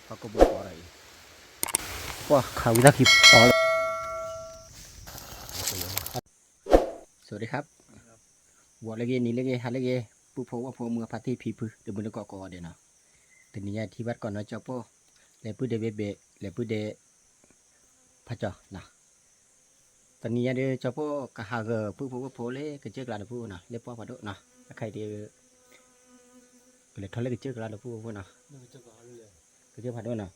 เขาก็บอกอะไรว่าเขาวิธีคิดต่อสวัสดีครับวัวเล็กนี่เล็กฮัลเล็กผู้พบว่าพวกเมืองพัทที่พีพื้นเดี๋ยวมันก็ก่อเดี๋ยวนะแต่นี่ที่วัดก่อนนะเจ้าพ่อเลยพูดเดเบเบเลยพูดเดพระเจ้านะตอนนี้เดี๋ยวเจ้าพ่อกะหากผู้พบว่าพวเลยก็เจอกลาดผู้นะเล็บพ่อพระโดนะใครเดี๋ยวก็เลยทอดเลยก็เจอกลาดผู้นะก็เจอพระโดนะ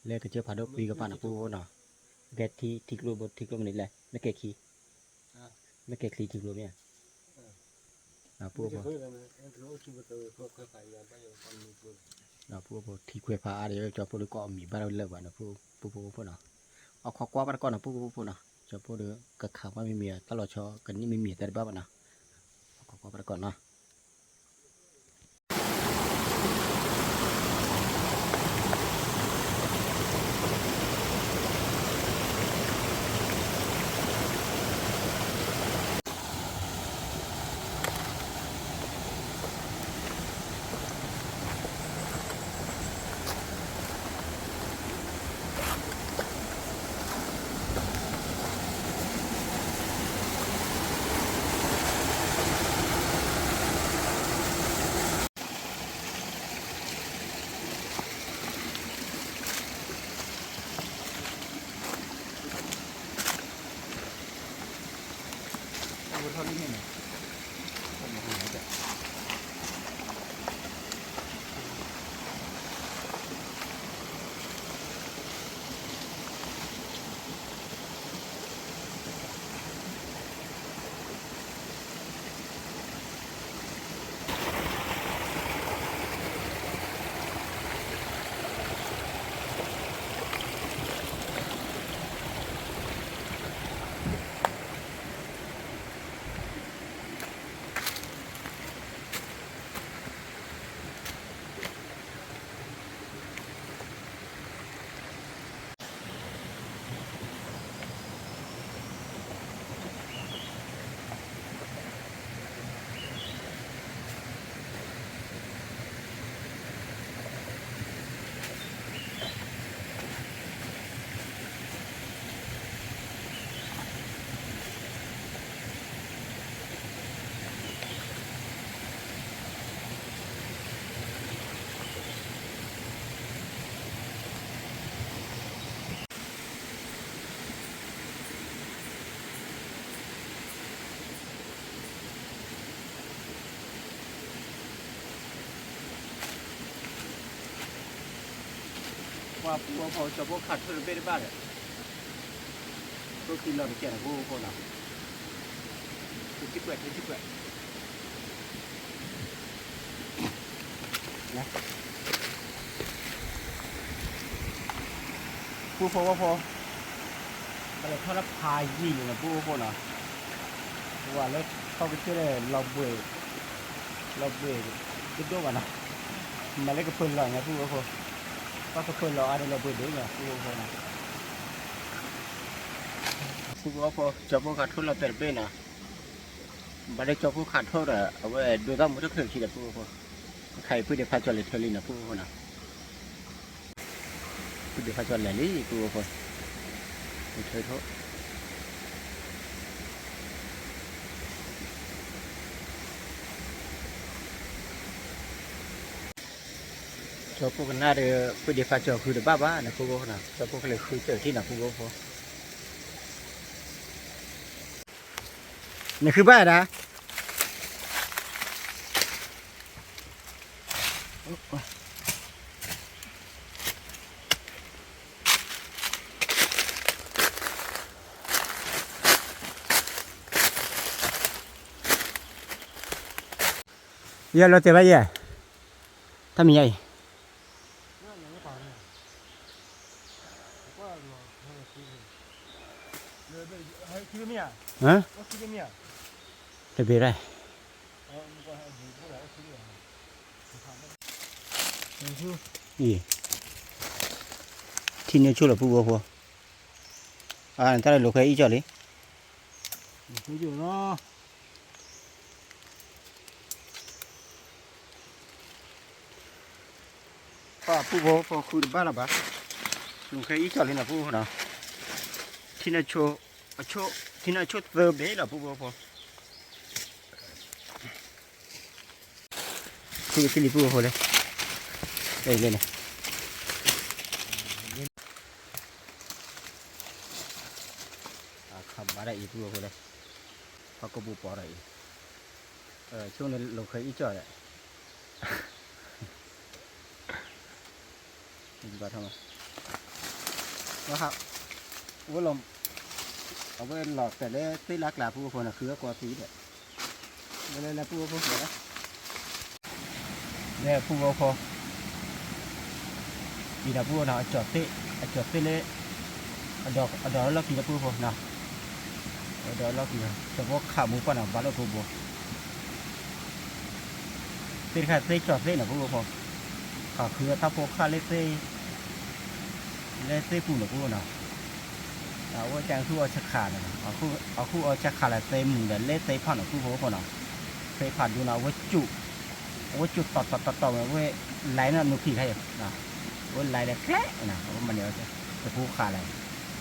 เลยก็เจอพระโดปีกับปานะผู้นะแกที่กลัวบทที่กลัวมันนี่แหละไม่แกขี้ไม่แกคลีที่กลัวเนี่ยนะพวกนะพวกที่คุยพาเดี๋ยวจะพวกก็มีบ้านเราเลิกวันนะพวกนะเอาข้อกว่าบ้านก่อนนะพวกนะจะพวกเดือกระขาไม่มีเมียตลอดชอกันนี่ไม่มีแต่บ้านนะเอาข้อกว่าบ้านก่อนนะเท่านี้เนี่ยว่าพอจะพวกขัดเพื่อนเบ้ได้บ้างเลยก็กินเราไปแก่พวกคนอ่ะที่แกว่งนะผู้พอว่าพออะไรเขารับพายยี่อยู่นะผู้คนอ่ะว่าแล้วเข้าไปเชื่อเลยเราเบื่อคิดด้วยว่านะมาเล่นกับเพื่อนเราไงผู้พอก็เพื่อนเราอะไรเราเบื่อด้วยไงผู้พอนะผู้พอจะพวกขัดทุนเราแต่เบ้นะบัดนี้จะพวกขัดทุนเอาไว้ดูต้องมุดเครื่องที่เด็ดผู้พอใครพูดเดี๋ยวพาจอดเลยเทลินะผู้พอนะพูดเดี๋ยวพาจอดเลยนี่ผู้พอเธอเขาcho cô cái này bây giờ phải chờ khử được ba này cô nào cho cô cái này khử chờที่nào cô này khử ba đã giờ lo tiền bao nhiêu thằng mình nhảy hả? Để về đây. Gì? Thì nếu chưa là phụ vô. À, người ta là lục hay ý cho đi. Ví dụ nó. ผู้โบพอคุยบ้านละบ้าลุงเคยอีจอดเลยนะผู้เนาะที่น่าโชที่น่าโชเติมเด้ละผู้โบพอคุยที่นี่ผู้โบเลยเลยนะขับมาได้อีกผู้โบเลยเขาก็บูปออะไรช่วงนี้ลุงเคยอีจอดเลยดีกว่าทำไมนะครับว่าลมเอาไปหลอกแต่เล่ตีลักลาผู้คนน่ะคือกว่าตีเด็ดไม่เลยนะผู้คนเด็ดเนี่ยผู้คนอีน่ะผู้น่ะจอดตีเล่ดอกล็อกกี่ผู้คนน่ะดอกล็อกกี่แต่พวกขาหมูป่ะน่ะบ้านเราผู้คนตีแค่ตีจอดตีน่ะผู้คนขาคือถ้าพวกขาเล่ตีผู้น่ะผู้น่ะว่าจางคู่เอาชักขาดนะเอาคู่เอาชักขาดเต็มเดี๋ยวเล่เตะผ่านคู่หัวคนน่ะเตะผ่านดูนะว่าจุดต่อมาว่าไหลน่ะนุกี้ให้นะว่าไหลเลยแค่นะว่ามันเดี๋ยวจะคู่ขาดอะไร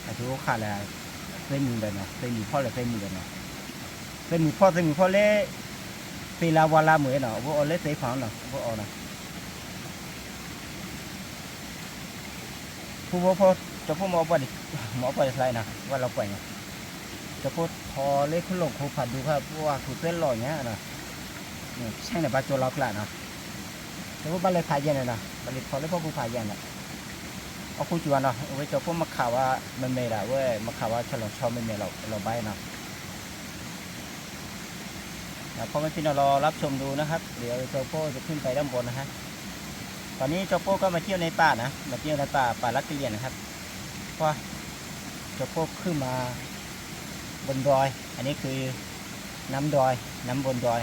ไอ้คู่ขาดอะไรเต็มเดี๋ยวนะเต็มมือพ่อเลยเต็มมือเดี๋ยวนะเต็มมือพ่อเล่เตะลาวาลาเหมือนน่ะว่าเอาเล่เตะผ่านน่ะว่าเอานะคู่หัวพ่อจะพูดมาว่าดิหมอไปอะไรนะว่าเราไปเนี่ยจะพูดพอเล็กขึ้นลงครูผัดดูครับเพราะว่าครูเต้นหล่อเนี้ยนะเนี่ยใช่เนี่ยบาโจล็อกแหละนะแต่ว่าบ้านเลยพายเย็นเลยนะบ้านเลยพอเล็กพ่อครูพายเย็นอ่ะเอาครูจวนเนาะเอาไว้จะพูดมาข่าวว่ามันไม่ละเว้ยมาข่าวว่าฉลองชอบไม่ไม่เราใบนะพอไม่พี่เรารอรับชมดูนะครับเดี๋ยวเจ้าโป้จะขึ้นไปด้านบนนะฮะตอนนี้เจ้าโป้ก็มาเที่ยวในป่านะมาเที่ยวในป่าลักเรียนนะครับเพราะจะพบขึ้นมาบนดอยอันนี้คือน้ำดอยน้ำบนดอย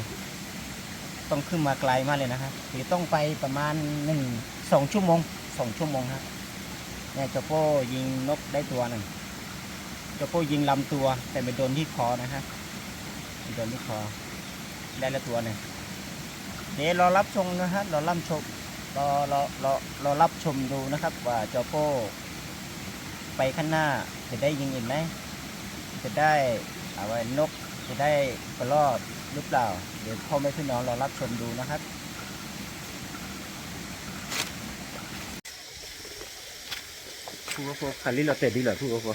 ต้องขึ้นมาไกลมากเลยนะครับคือต้องไปประมาณ2 ชั่วโมงครับเนี่ยเจ้าโป้ยิงนกได้ตัวหนึ่งเจ้าโป้ยิงลำตัวแต่ไปโดนที่คอนะครับโดนที่คอได้ละตัวหนึ่งเดี๋ยวรอรับชมนะครับรอรับชมรอรับชมดูนะครับว่าเจ้าโป้ไปข้างหน้าจะได้ยิงอีกไหมจะได้เอาไว้นกจะได้กระรอกหรือเปล่าเดี๋ยวพ่อแม่พี่น้องเรารับชมดูนะครับผู้ว่าพอขันลิ้นเราเตะดีเหรอผู้ว่าพอ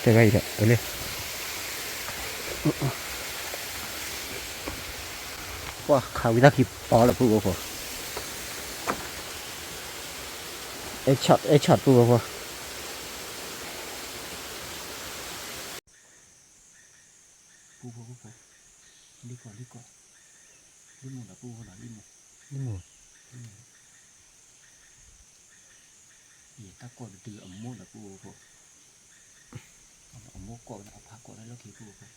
เตะไปเถอะเลยว่าข่าววิทย์คลิปต่อแล้วผู้ว่าพอเอ็กช็อตผู้ว่าพอผู้ว่าพอรีก่อนรีหมดละผู้ว่าหน่อยรีหมดนี่ตะโกนตืออมโม่ละผู้ว่าพอเอาโม่ก่อนเอาผักก่อนแล้วขี่ผู้ว่าพอ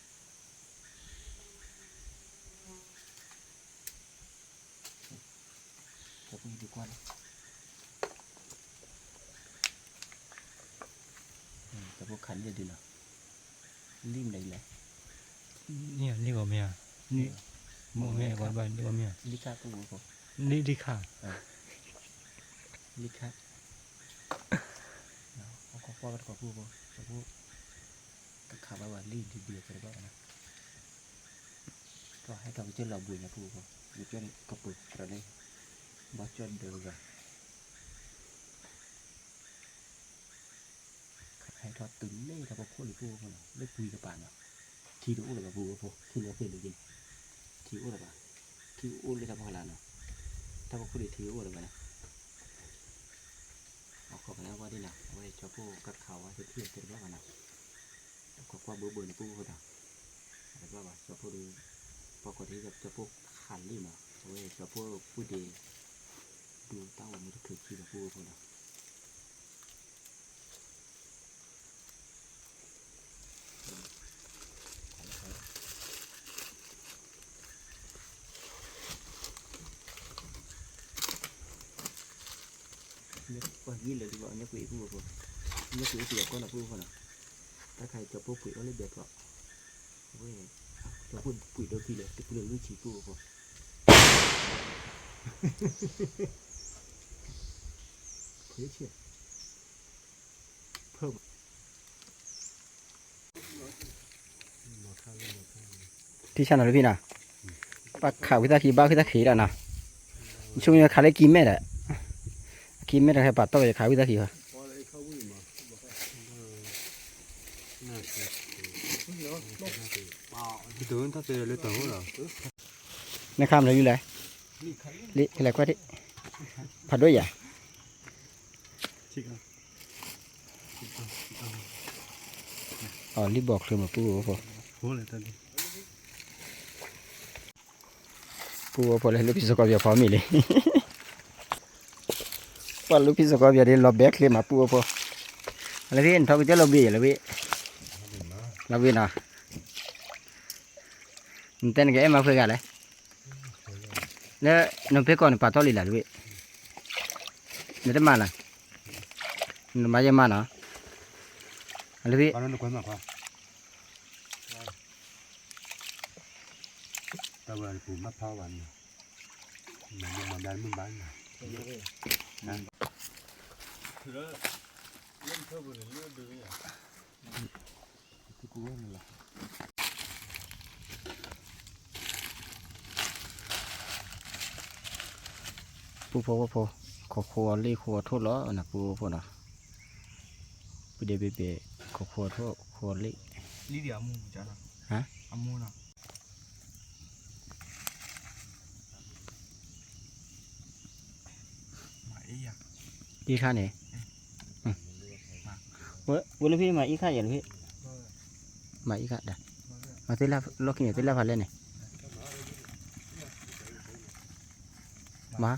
จะพูดดีกว่าจะพูดขันจะดีหรอริมไหนเลยเนี่ยนี่ก็เมียนี่โมเมียก่อนบ้านนี่ก็เมียลิค่าตัวผมนี่ดีค่ะลิค่าเอาข้อกันก่อนผู้ผมจะพูดกับข่าวว่าลิมที่เบียร์ไปบ้างนะก็ให้กับเจ้าเราบุญนะผู้ผมอยู่จนกระปุกอะไรนี่บอสจนเดือดให้ทอดตึงเล่ถ้าพอพูดหรือพูดมันเล่คุยกับป่านเนาะที่ดูอะไรกับผู้ผมที่เราเป็นหรือยินที่อู้อะไรบ้างที่อู้เลยทำพลังเนาะถ้าพอพูดที่อู้อะไรบ้างนะเอาขอไปแล้วว่าดีนะเอาไว้เจ้าผู้กัดข่าวว่าเทียบกันแล้วกันนะขอความเบื่อในผู้เขาด่าอะไรบ้างวะเจ้าผู้ดูปกติกับเจ้าผู้ขันรีบเนาะเอาไว้เจ้าผู้พูดดีดูเต้ามันจะถือขี้กับผู้เขาด่าเนี่ยว่ายี่เลยดีกว่าเนี่ยคุยผู้เขา ไม่ซื้อเสียก็นะพูดคนนะถ้าใครจะพูดปุ๋ยก็เลยเบียดก็เว้ยจะพูดปุ๋ยเดียวทีเลยแต่ปุ๋ยรู้ฉีดพูดพอเพื่อเชื่อเพิ่มที่ชั้นอะไรพี่นะปากข่าวพิธาขีบ้าพิธาขีแล้วนะช่วงนี้ขายได้กินแม่แหละกินแม่ได้แค่ปัดต้องไปขายพิธาขีค่ะในคำเลยอยู่ไหนลิอะไรก็ได้ผัดด้วยอย่าอ๋อรีบบอกเลยมาปูพอปูพอเลยลูกพี่สกอเบียพอมีเลยว่าลูกพี่สกอเบียเดี๋ยวเราแบกเลยมาปูพออะไรพี่ทอไปเจอเราเบียอะไรพี่เราเบียนะมันเต้นกับเอ็มมาเพื่อกันเลยแล้วน้องเพื่อนก่อนปาทอลีละพี่ไม่ได้มาละน้องมาเยอะมาเนาะอะไรพี่ตะวันปูมะพร้าววันมันมาได้มึงบ้านนะคือเล่นเท่าบนเลือดดื้อเนี่ยที่กูว่ามันละปูพอขอครัวรีครัวโทษล้อนะปูพอนะปูเดบิเบขอครัวโทษครัวรีลีเดียมูจ้ะนะฮะอามูนะอีข้าเนี่ยวันนี้พี่มาอีข้าอย่างพี่มาอีข้าเด้มาที่ละล็อกเนี่ยที่ละพันเลยเนี่ยมา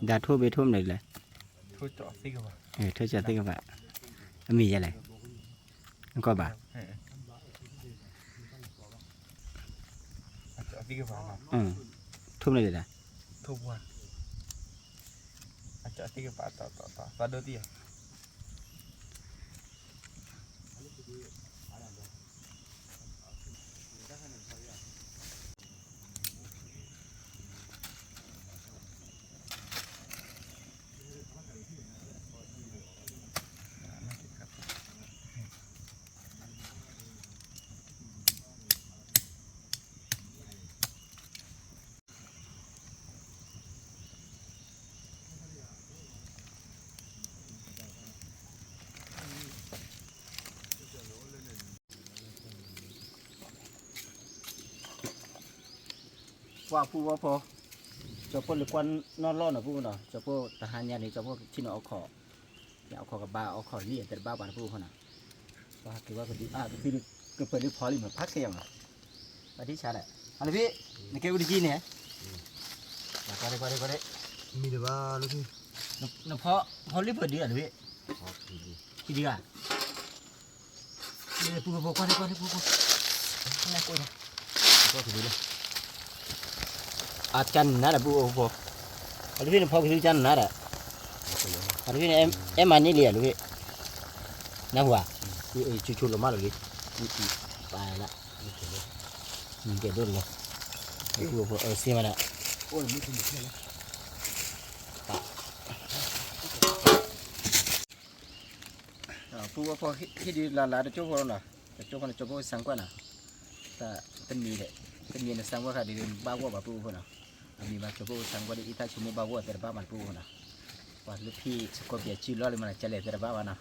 ดาทั่วไปทั่วเลยเลย ทั่วเจาะซิกว่าเธอจะติ๊กกับมีอะไรก็บ่าเจาะซิกว่าทุ่มเลยนะทุกวันเจาะซิกว่าต่อฟาโดตี้ว่าผู้ว่าพอจะพูดหรือควันนอนร้อนหรอผู้เนาะจะพูดทหารยานี่จะพูดที่เนาะเอาขอเนี่ยเอาขอกับบ้าเอาขอเลี้ยแต่บ้าบ้านผู้เขาน่ะว่าคือว่าคนที่คือก็เปิดพอลิเหมือนพักเสียงอ่ะไปที่ชาร์ดอะไรพี่ในเกมอุดิจีเนี่ยไปเลยมีเดี๋ยวว่าลูกพี่น้ำพอรีบเปิดดีอ่ะพี่ที่ดีอ่ะเดี๋ยวปูก่อนปูอะไรกูเนี่ยก็ถือเลยอาจารย์น่าจะปูพออะไรพี่พอคือจันน่าจะอะไรพี่เอ็มอันนี้เลี้ยลูกพี่น้าหัวชุดลงมาเลยไปละเกดด้วยเลยปูพอเสียมาละโอ้ยไม่ถึงเลย ปูว่าพอที่ดีลาเดจูพอน่ะแต่จูพอน่ะจูพอสังกว่าน่ะแต่เป็นมีเลยเป็นมีน่ะสังว่าค่ะดีบ้าว่าปูพอน่ะมีมาจูพอสังว่าดีอีตาชูมือบ้าว่าแต่บ้ามันปูพอน่ะว่าลูกพี่สกอเปียชิลล้อเลยมันจะเละแต่บ้าว่าน่ะ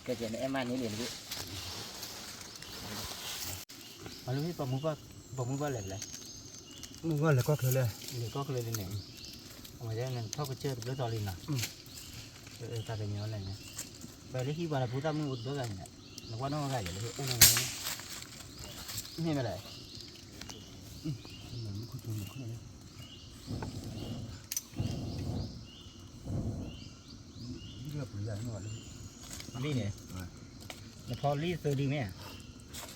ก็จะเนี่ยมันนี่เลยลูกเอาลูกพี่ปมือว่าเละเลย มึงว่าแล้วก็คือเลย เดี๋ยวก็เลยเนี่ยเอามาจากนั้นเขาก็เจอตัวตอลินน่ะตาเป็นยังไงเนี่ยไปเลยที่บ้านพูดตามมืออุดด้วยกันเนี่ยนึกว่าน้องอะไรอยู่เลยอุ้งอะไรเนี่ยนี่ไม่ได้เหมือนคุณจูนเหมือนคุณเลยนี่ก็ปุ๋ยใหญ่หมดเลยนี่เนี่ยแล้วพอรีดซื้อดีไหมอ่ะ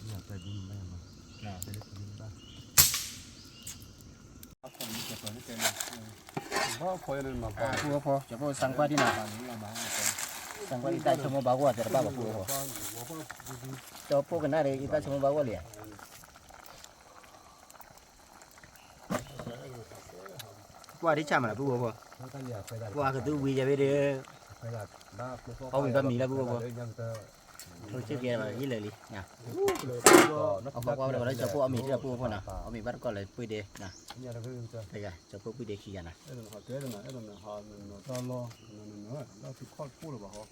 อยากไปดินไม่มาไปเล่นดินบ้าง ผมจะเปิดให้เป็นเพราะคอยนั่นมา พอจะพอสั่งว่าที่ไหนสั่งว่าอีตาชมบ้าว่าจะบ้าแบบพอจะพอกันได้เลยอีตาชมบ้าว่าเลยว่าที่ชามันละพอ ว่าคือตู้วีจะไปเด้อเขามีบะหมี่แล้วพวกเขาชื่อแกว่ายี่เลยลินะเอาพวกเราแล้วจะพวกเอามีที่เราพวกนะเอามีบ้านก็เลยปุ้ยเด้นะใช่ไงจะพวกปุ้ยเด้ขี้กันนะ ไอ้นั่นเขาเจ๊นั่นไอ้นั่นเขาตอนรอนั่นเราที่คอดพูดหรือเปล่าเขา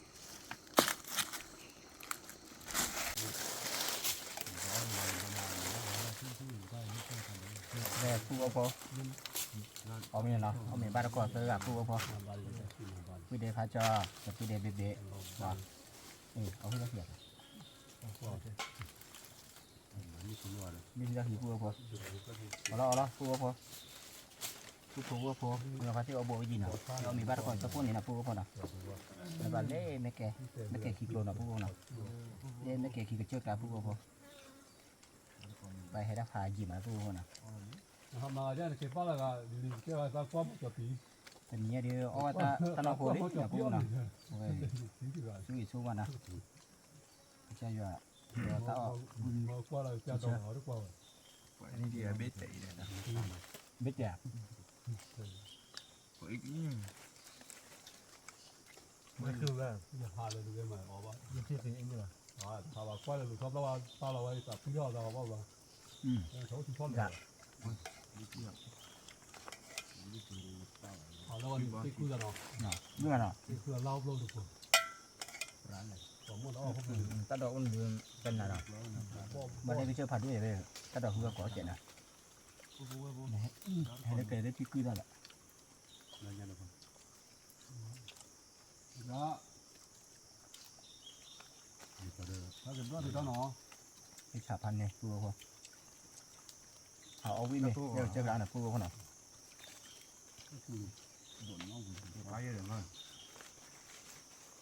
แม่พวกพอเอามีเนาะเอามีบ้านก็เจอกับพวกพอปุ้ยเด้พาจอจะปุ้ยเด้เบ๊ะว่าเอาให้ละเอียดมีที่ละเอียดพวกพอเอาละพวกพอพวกเราพาที่เอาโบยยินเนาะเรามีบ้านก็จะพูดนี่นะพวกพอนะแล้วบ้านเล่ไม่แก่ขี้โกรธนะพวกนะเล่ไม่แก่ขี้กระเจิดกับพวกพอไปให้ได้พายิมมาพวกนะ มาเนี่ยเก็บป้าละก็ดีเก็บไว้สักความจะปี เป็นเนี้ยเดียวเอาตาโนโคดิอย่าพูดนะสู้อีสู้มันนะใช่อยู่เดี๋ยวถ้าออก มาว่าเราจะต้องเอาหรือเปล่า นี่เดียเบ็ดใจเลยนะ เบ็ดแจก ไม่คือว่า จะหาเลยดูได้ไหมอ๋อว่า ยังที่เป็นเองด้วย ถ้าว่าควายเราชอบแล้วว่าตาเราไว้ตัดพี่ยอดเราว่าเขาที่ชอบเลยเอาแล้ววันนี้ที่คุยกันเนาะ เมื่อเนาะ ที่คุยเล่าทุกคนร้านไหนผมว่าเราเขาเป็น ตาดอกมันเป็นอะไรเนาะมันได้ไปเชื่อผัดด้วยเลยตาดอกคือก่อเจ็ดนะให้ได้เกิดได้ที่คุยได้แหละ นะถ้าเป็นว่าที่เขาเนาะ ไอ้ฉาพันเนี่ยตัวพอเอาวิ่งเลยเดี๋ยวเจอกันนะพูดเขาหน่อย ไปเยอะเลยมั้ง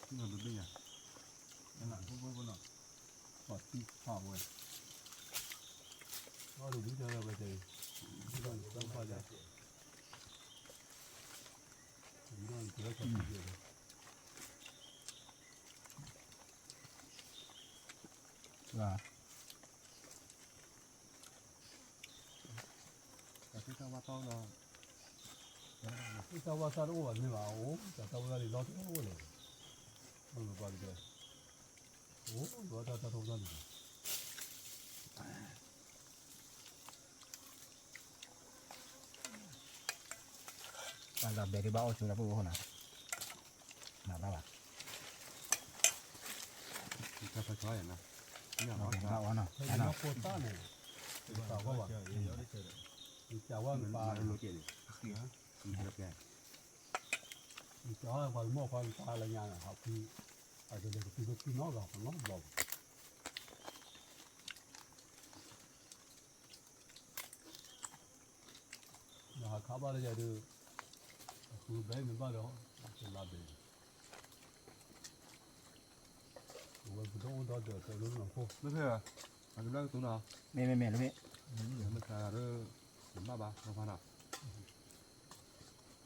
ที่มันเป็นยังนั่นแหละพวกเนาะกอดที่ข้าวเว้ยก็ดูที่เจอไปเจอที่ต้องพอใจที่ต้องเจอกับที่เจอว่า แต่ที่เขาว่าต้องเนาะที่เขาว่าซาโร่วันนี้ว่าโอ้แต่เขาว่าเราที่โอ้เลยมันก็ว่าดีโอ้ว่าจะทำได้ วันเราเบรบ้าชูแล้วพูดเขาหน่อยหนาบ้า จะไปช่วยนะเนี่ย เรา เรา เบรบ้าเนาะ ให้เราโคต้าเนี่ยสาวก็ว่าจะว่าปลาโลเกลจะว่าความมั่วความปลาอะไรอย่างเงี้ยครับคืออาจจะเด็กคือน้องเราของน้องเรานะครับอะไรจะดูคือแบบนี้บ้างเหรอเป็นลาเบลวันพุธวันดอเดือดแต่รุ่นหลังพวก ไม่เพื่อมันเป็นเรื่องตัวเนาะ ไม่แล้วพี่ เดี๋ยวมันจะเรื่องสมบัติบ้าเราพันอ่ะ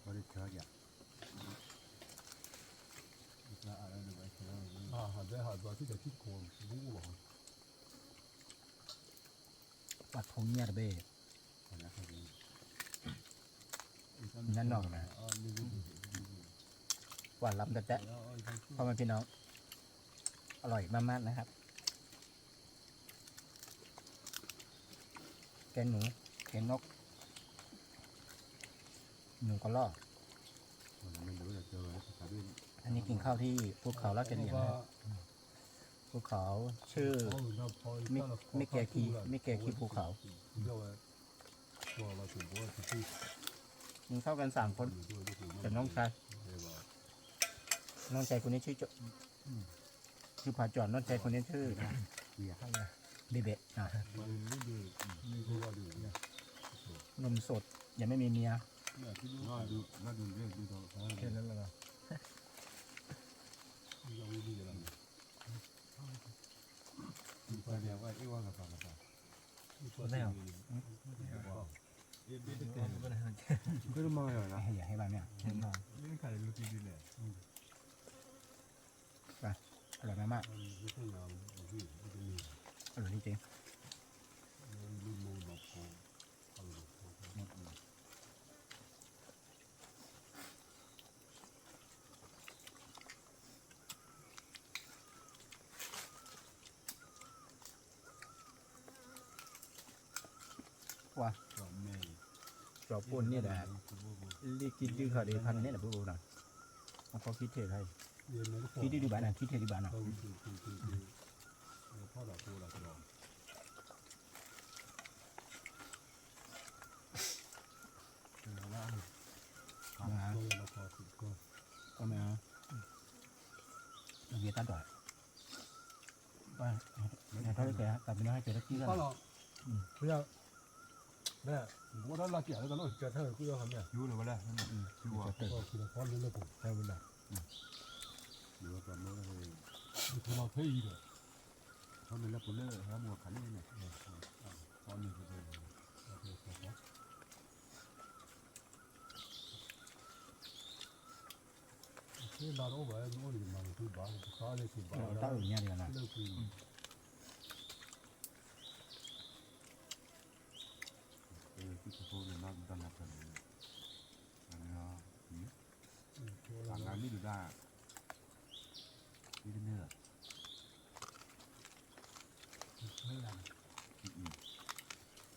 บริจาคอย่าง หาได้หาตัวที่จะคิดโคนรู้หรอ ปัดทงเนี่ยเบรนั่นนอกนะว่ารับแต่เพราะมันพี่น้อง อร่อยมากๆนะครับแกงหนูแกงนกหนูกระรอก mình đuổi là chờ cả bên อันนี้กินข้าวที่ภูเขาลาดกระเหลี่ยงนะครับภูเขาชื่อไม่แก่คีภูเขากินข้าวกัน3 คนกับน้องชายน้องชายคนนี้ชื่อชื่อผาจอดน้องชายคนนี้ชื่อ bìa เบเบะนมสดยังไม่มีเมีย nó đừng riêng đi thôi แค่นั้นแหละนะ phải đeo cái yêu là phải cái nó mang rồi อยากให้บ้านเนี่ย นี่ขายลูกดีเลย อร่อยมากๆอร่อยจริงๆว่าจอบปุ่นนี่แหละลีกินดื้อเขาดีพันนี่แหละพวกเราน่ะมันเขาคิดเท่าไรคิดดีบ้านน่ะคิดเท่าดีบ้านน่ะ có mẹ việc ta đòi và này thôi kìa tập nó hay kìa nó kia Có rồi rồi. Bây giờ nè, bố đó là kiểu đó nó chờ theo cứ hầm nè. chú rồi đây chú Chờ từ. Thì là con nó cũng theo bên này. được rồi nó Thì nó thấy gì rồi. thôi mình là phụ nữ hay mua khánh này con mình thì Thế là nó vậy nó thì mà cứ bảo có đây thì bảo tao ở nhà thì là nào Đâu thì cái cô này nó đang là phần thằng này mới được ra đi đến nữa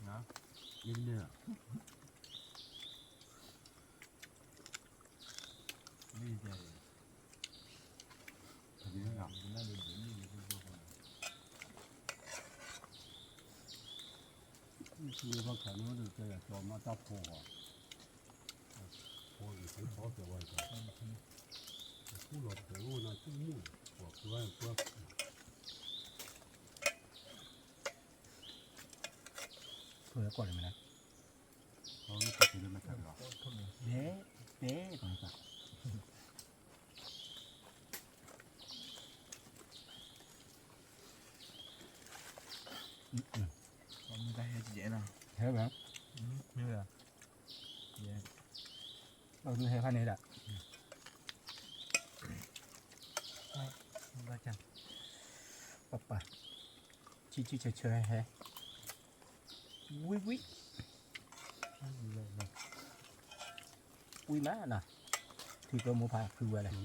đó đi đến nữa đi về thật đi nào nó đừng đến như thế thôi thì có khả năng được cái cho nó đắp phô à. Phô thì thấy khó kiểu vậy cả. Phô lọt cái ô nó cũng mua. Hoặc cái thôi còn này thôi nó tập thì nó thật rồi bé còn sao Không tay hay chị dễ nào. thế hả Như là dạ. đâu như thế phan này đã Ba trăm. papa chi chơi hay quý quý má nè thì tôi mua phaคืออะไรเ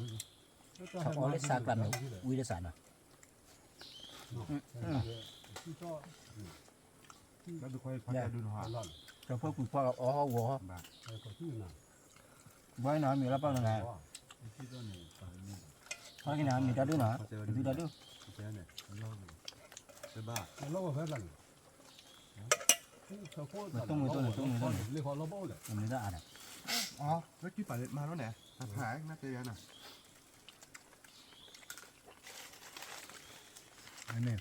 ขาเอาเล็กซากลันquýได้สารน่ะ nó được quay phát ra đường hòa lần. เราเพิ่งคุยพ่อกับอ๋อหัว bà Cái có chứ nào. ไว้หน่อยมีแล้วเปล่าไง cái đó này phải như เพราะกินน้ำมีได้ด้วยเนาะมีได้ด้วย cái này lo rồi cái ba Nó lâu rồi phải lần. Sao có lấy họ nó bao rồi. มันไม่ได้อ่าน อ๋อแล้วที่ป่าเล็ดมาแล้วเนี่ยหายน่าจะยังน่ะ อันนี้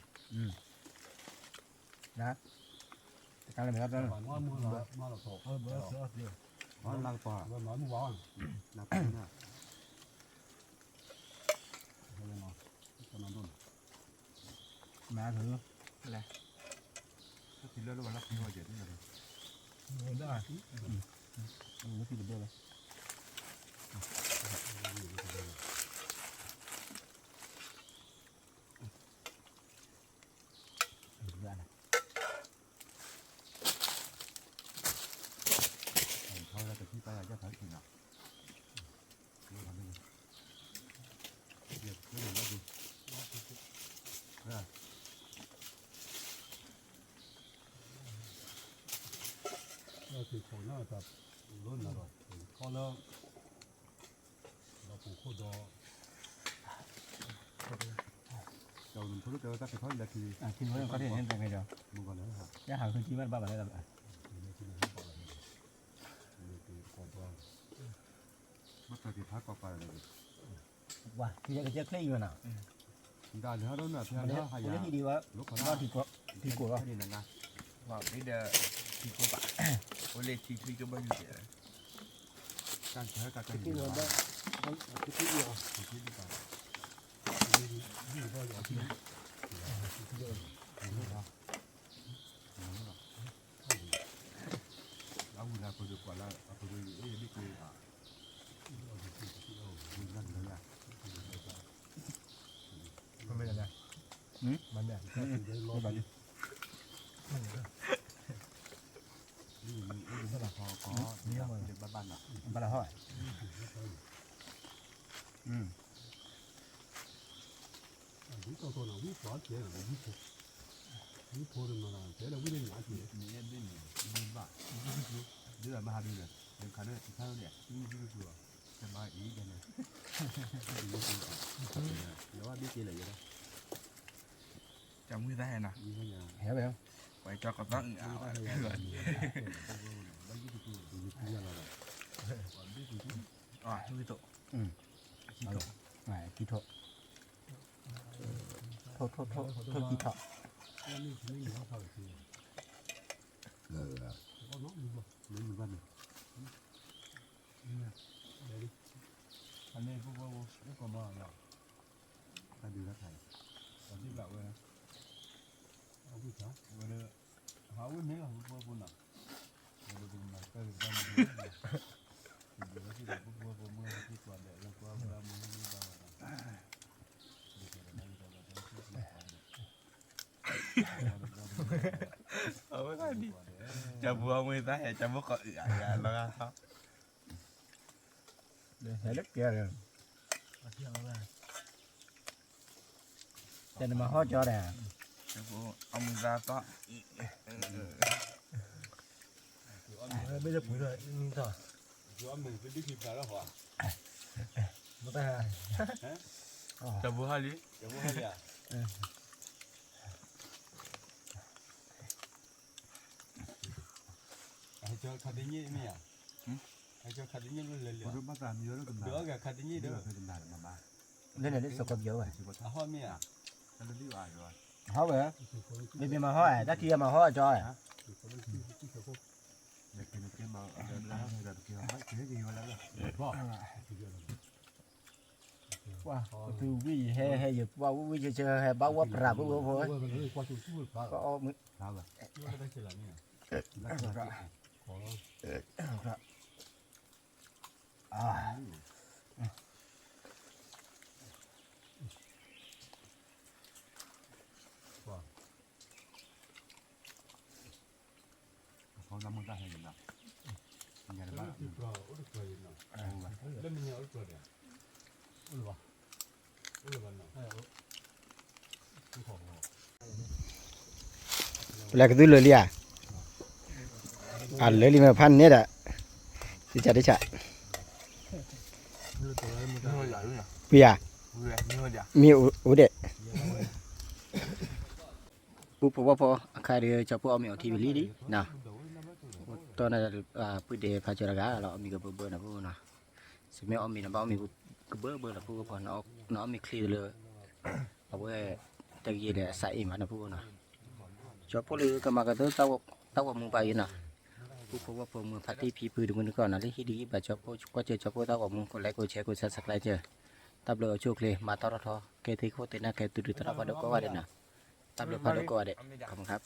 นะแต่การอะไรไม่ได้ด้วย Mà nó mua là thổ.อ๋อลางปลา Và nói mua vào. ลางปลาเนี่ย Thôi nó. Cho nó luôn. มาถือ ก็กินเลือดแล้ววันละกินหัวเจ็ดนี่เลย ได้. ไม่ผิดเบอร์เลยเรื่องอะไร เขาแล้วแต่ที่ไปอาจจะขายกินอ่ะนี่ทำได้เลยเดี๋ยวไม่เห็นแล้วดู ที่เขาน่าจะล้นแล้วเขาแล้วเราปลูกข้าวดอ đầu mình thôi được ta phải thôi là thì คิดว่าเขาได้เห็นแต่ไงเดียว mình còn nữa hả ย่าหาคือที่บ้านบ้าอะไรแบบ mất thời thì phát qua qua rồi ว่าที่จะเจ๊คลี่อยู่น่ะ chúng ta nữa đó là วัน theo นี้ đó hay วันนี้ là ที่ดีว่า lúc ก็ đó ที่กลัวที่กลัว cái gì là nga Wow, bây giờ thì cô bạn Ôi lê thì thuy cho bao nhiêu tiền can thế cả cái gì cái đó đó cái cái gì thì cái gì cả gì bao giờ thì đó là phải được gọi là phải được cái biết cái mình làm nữa là Không biết là này mình nè cái lo bảo đi mình rất là có được ban ban à บ้านละห้อย 위 떠서는 위 좋아지 위 보르면 제가 위는 야지 mình em bên mình bạn đứa là ba đứa này đừng khả năng thì sao nhỉ như như vừa cái ba ý cái này nó biết gì là vậy đó Chồng người ta hèn à như thế nào เห็นไหมครับ Quay cho con tóc ảo bao nhiêu tiền là còn biết gì chứ Rồi, nuôi tụ ไหนกี่โถโทษกี่โถ 아니 진행이 하고 있지 nó nếu mình văn này 내리 anh em cũng có mà là ta đưa ra thầy còn đi bảo rồi 하고 있다 vừa đưa họ cũng nhớ không có vô nào vừa đưa mà cái được ra mình thì vừa cái được vô mưa cái toàn để là qua ra mưa như bao là Ờ, cái đi Chồng vừa người ta hèn chồng bố có ử ả là ra không เดี๋ยวเห็นเล็กเกียร์เลยจะมาห่อจอแดง Chồng bố ông ra to bây giờ bụi rồi thôi chú mình phải biết kịp là đó hả nó ta Chồng bố hai lý giống như vậy hãy cho khát đi nhỉ mày à hãy cho khát đi nhỉ luôn có đứa bắt ra nhớ nó cầm đỡ cả khát đi nhỉ đứa đỡ phải cầm đàn mà ba เล่นอะไรสกปรกเยอะเลย chỉ có à hoa mày à ta nó đi ai rồi ห่อไปไม่เป็นมาห่อตะเกียบมาห่อจอย để cái mà lá hay là cái mấy cái gì mà lá là ว่าคือวิ่งให้หยุดว่าวิ่งเจอให้บ้าว่าปราบว่าพอก็เอามือ sao rồi lá là อ่า có năm mươi ta hay gì nào nhà là bạn 레몬이 얼 거야. 올라. 올라갔나? 이거. แล้วก็ดูเลยอ่ะเลยลิมาพันเนี่ยแหละที่จะได้ฉะ 이거 또 Nuôi giỏi luôn à เปีย Vừa, nuôi giỏi มีอุเดะปุ๊บพอใครเดี๋ยวจะพวกเอาไม่เอาทีวีลีดินะตอนนั้นปุ๊บเดี๋ยวพาเจอระกาเรามีกระเบื้องนะพวกนะสมัยเอามีนะบ้ามีกระเบื้องนะพวกพอน้องมีคลีเลยเอาไว้ตะกี้เลยใส่มานะพวกนะจอบพวกเลยก็มากันเต้ามึงไปนะปุ๊บพอมึงพัดที่พีพื้นมึงก่อนนะที่ดีแบบจอบพวกก็เจอจอบพวกเต้ามึงก็ไลค์ก็แชร์ก็ซับสไครต์เจอตับเลยโชคเลยมาตลอดแกที่โคตรนะแกตื่นตระหนักว่าเด็กก็ว่าเด็กนะตับเลยพาเด็กก็ว่าเด็กขอบคุณครับ